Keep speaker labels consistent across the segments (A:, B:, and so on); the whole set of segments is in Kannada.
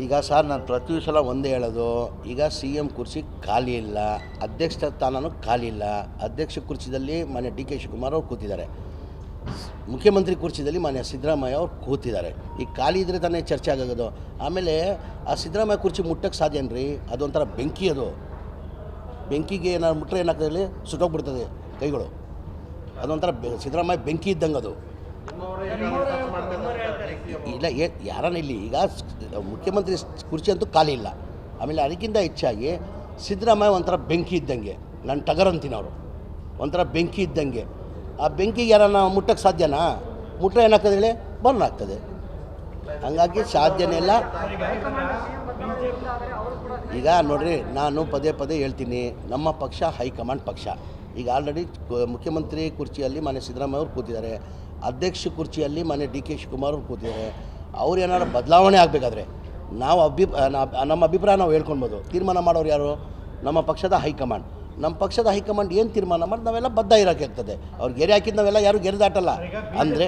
A: ಈಗ ಸರ್ ನಾನು ಪ್ರತಿ ಸಲ ಒಂದೇ ಹೇಳೋದು, ಈಗ CM ಕುರ್ಚಿ ಖಾಲಿ ಇಲ್ಲ, ಅಧ್ಯಕ್ಷ ಸ್ಥಾನನೂ ಖಾಲಿ ಇಲ್ಲ. ಅಧ್ಯಕ್ಷ ಕುರ್ಚಿದಲ್ಲಿ ಮಾನ್ಯ DK ಶಿವಕುಮಾರ್ ಅವರು ಕೂತಿದ್ದಾರೆ, ಮುಖ್ಯಮಂತ್ರಿ ಕುರ್ಚಿದಲ್ಲಿ ಮಾನ್ಯ ಸಿದ್ದರಾಮಯ್ಯ ಅವರು ಕೂತಿದ್ದಾರೆ. ಈಗ ಖಾಲಿ ಇದ್ದರೆ ತಾನೇ ಚರ್ಚೆ ಆಗೋದು. ಆಮೇಲೆ ಆ ಸಿದ್ದರಾಮಯ್ಯ ಕುರ್ಚಿ ಮುಟ್ಟಕ್ಕೆ ಸಾಧ್ಯನ್ರಿ? ಅದೊಂಥರ ಬೆಂಕಿ, ಅದು ಬೆಂಕಿಗೆ ಏನಾದ್ರು ಮುಟ್ಟರೆ ಏನಾಗ್ತದೆ, ಸುಟ್ಟೋಗ್ಬಿಡ್ತದೆ ಕೈಗಳು. ಅದೊಂಥರ ಸಿದ್ದರಾಮಯ್ಯ ಬೆಂಕಿ ಇದ್ದಂಗೆ ಅದು. ಇಲ್ಲ ಯಾರನ್ನ ಇಲ್ಲಿ ಈಗ ಮುಖ್ಯಮಂತ್ರಿ ಕುರ್ಚಿ ಅಂತೂ ಖಾಲಿ ಇಲ್ಲ. ಆಮೇಲೆ ಅದಕ್ಕಿಂತ ಹೆಚ್ಚಾಗಿ ಸಿದ್ದರಾಮಯ್ಯ ಒಂಥರ ಬೆಂಕಿ ಇದ್ದಂಗೆ, ನಾನು ಟಗರ್ ಅಂತೀನಿ, ಅವರು ಒಂಥರ ಬೆಂಕಿ ಇದ್ದಂಗೆ. ಆ ಬೆಂಕಿಗೆ ಯಾರನ್ನ ಮುಟ್ಟಕ್ಕೆ ಸಾಧ್ಯನಾ? ಮುಟ್ಟರೆ ಏನಾಗ್ತದೆ ಹೇಳಿ, ಬರ್ನ್ ಆಗ್ತದೆ. ಹಂಗಾಗಿ ಸಾಧ್ಯನೇ ಇಲ್ಲ. ಈಗ ನೋಡ್ರಿ, ನಾನು ಪದೇ ಪದೇ ಹೇಳ್ತೀನಿ, ನಮ್ಮ ಪಕ್ಷ ಹೈಕಮಾಂಡ್ ಪಕ್ಷ. ಈಗ ಆಲ್ರೆಡಿ ಮುಖ್ಯಮಂತ್ರಿ ಕುರ್ಚಿಯಲ್ಲಿ ಮಾನ್ಯ ಸಿದ್ದರಾಮಯ್ಯ ಅವರು ಕೂತಿದ್ದಾರೆ, ಅಧ್ಯಕ್ಷ ಕುರ್ಚಿಯಲ್ಲಿ ಮಾನ್ಯ DK ಶಿವಕುಮಾರ್ ಅವರು ಕೂತಿದ್ದಾರೆ. ಅವ್ರು ಏನಾದ್ರು ಬದಲಾವಣೆ ಆಗಬೇಕಾದ್ರೆ ನಾವು ನಮ್ಮ ಅಭಿಪ್ರಾಯ ನಾವು ಹೇಳ್ಕೊಳ್ಬೋದು. ತೀರ್ಮಾನ ಮಾಡೋರು ಯಾರು? ನಮ್ಮ ಪಕ್ಷದ ಹೈಕಮಾಂಡ್. ನಮ್ಮ ಪಕ್ಷದ ಹೈಕಮಾಂಡ್ ಏನು ತೀರ್ಮಾನ ಮಾಡಿ ನಾವೆಲ್ಲ ಬದ್ಧ ಇರೋಕ್ಕೆ ಆಗ್ತದೆ. ಅವ್ರು ಗೆರೆ ಹಾಕಿದ್ದು ನಾವೆಲ್ಲ ಯಾರು ಗೆರೆ ದಾಟಲ್ಲ. ಅಂದರೆ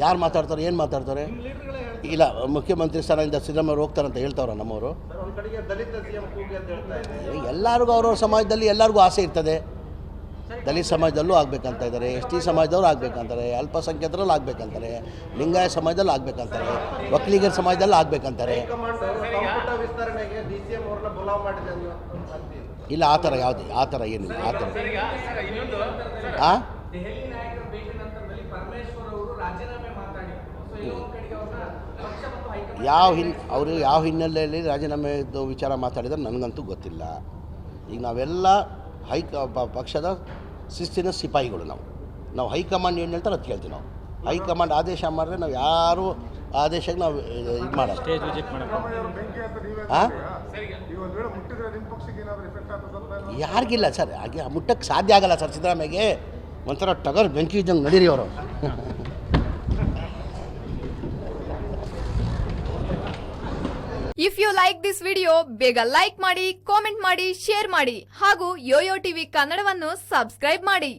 A: ಯಾರು ಮಾತಾಡ್ತಾರೆ, ಏನು ಮಾತಾಡ್ತಾರೆ? ಇಲ್ಲ, ಮುಖ್ಯಮಂತ್ರಿ ಸ್ಥಾನದಿಂದ ಸಿದ್ದರಾಮಯ್ಯ ಹೋಗ್ತಾರಂತ ಹೇಳ್ತಾವ್ರ ನಮ್ಮವರು. ಎಲ್ಲರಿಗೂ ಅವ್ರವ್ರ ಸಮಾಜದಲ್ಲಿ ಎಲ್ಲರಿಗೂ ಆಸೆ ಇರ್ತದೆ. ದಲಿತ ಸಮಾಜದಲ್ಲೂ ಆಗಬೇಕಂತ ಇದ್ದಾರೆ, ST ಸಮಾಜದವ್ರು ಆಗಬೇಕಂತಾರೆ, ಅಲ್ಪಸಂಖ್ಯಾತರಲ್ಲಿ ಆಗಬೇಕಂತಾರೆ, ಲಿಂಗಾಯತ ಸಮಾಜದಲ್ಲಿ ಆಗಬೇಕಂತಾರೆ, ಒಕ್ಕಲಿಗರ ಸಮಾಜದಲ್ಲಿ ಆಗಬೇಕಂತಾರೆ. ಇಲ್ಲ, ಆ ಥರ ಯಾವುದು, ಆ ಥರ ಏನಿಲ್ಲ, ಆ ಥರ. ಹಾಂ, ಅವರು ಯಾವ ಹಿನ್ನೆಲೆಯಲ್ಲಿ ರಾಜೀನಾಮೆ ವಿಚಾರ ಮಾತಾಡಿದ್ರೆ ನನಗಂತೂ ಗೊತ್ತಿಲ್ಲ. ಈಗ ನಾವೆಲ್ಲ ಪಕ್ಷದ ಶಿಸ್ತಿನ ಸಿಪಾಯಿಗಳು. ನಾವು ಹೈಕಮಾಂಡ್ ಏನು ಹೇಳ್ತಾರೆ ಅದು ಕೇಳ್ತೀವಿ. ನಾವು ಹೈಕಮಾಂಡ್ ಆದೇಶ ಮಾಡಿದ್ರೆ ನಾವು ಯಾರು ಆದೇಶಕ್ಕೆ ನಾವು ಇದು ಮಾಡೋದು. ಹಾಂ, ಯಾರಿಗಿಲ್ಲ ಸರ್, ಹಾಗೆ ಮುಟ್ಟಕ್ಕೆ ಸಾಧ್ಯ ಆಗಲ್ಲ ಸರ್. ಸಿದ್ದರಾಮಯ್ಯಗೆ ಒಂಥರ ಟಗರ್ ಬೆಂಕಿ ಇದ್ದಂಗೆ ನಡೀರಿ ಅವರು.
B: If you like this video, ಬೇಗ ಲೈಕ್ ಮಾಡಿ, ಕಾಮೆಂಟ್ ಮಾಡಿ, ಶೇರ್ ಮಾಡಿ ಹಾಗೂ ಯೋಯೋ ಟಿವಿ ಕನ್ನಡವನ್ನು ಸಬ್ಸ್ಕ್ರೈಬ್ ಮಾಡಿ.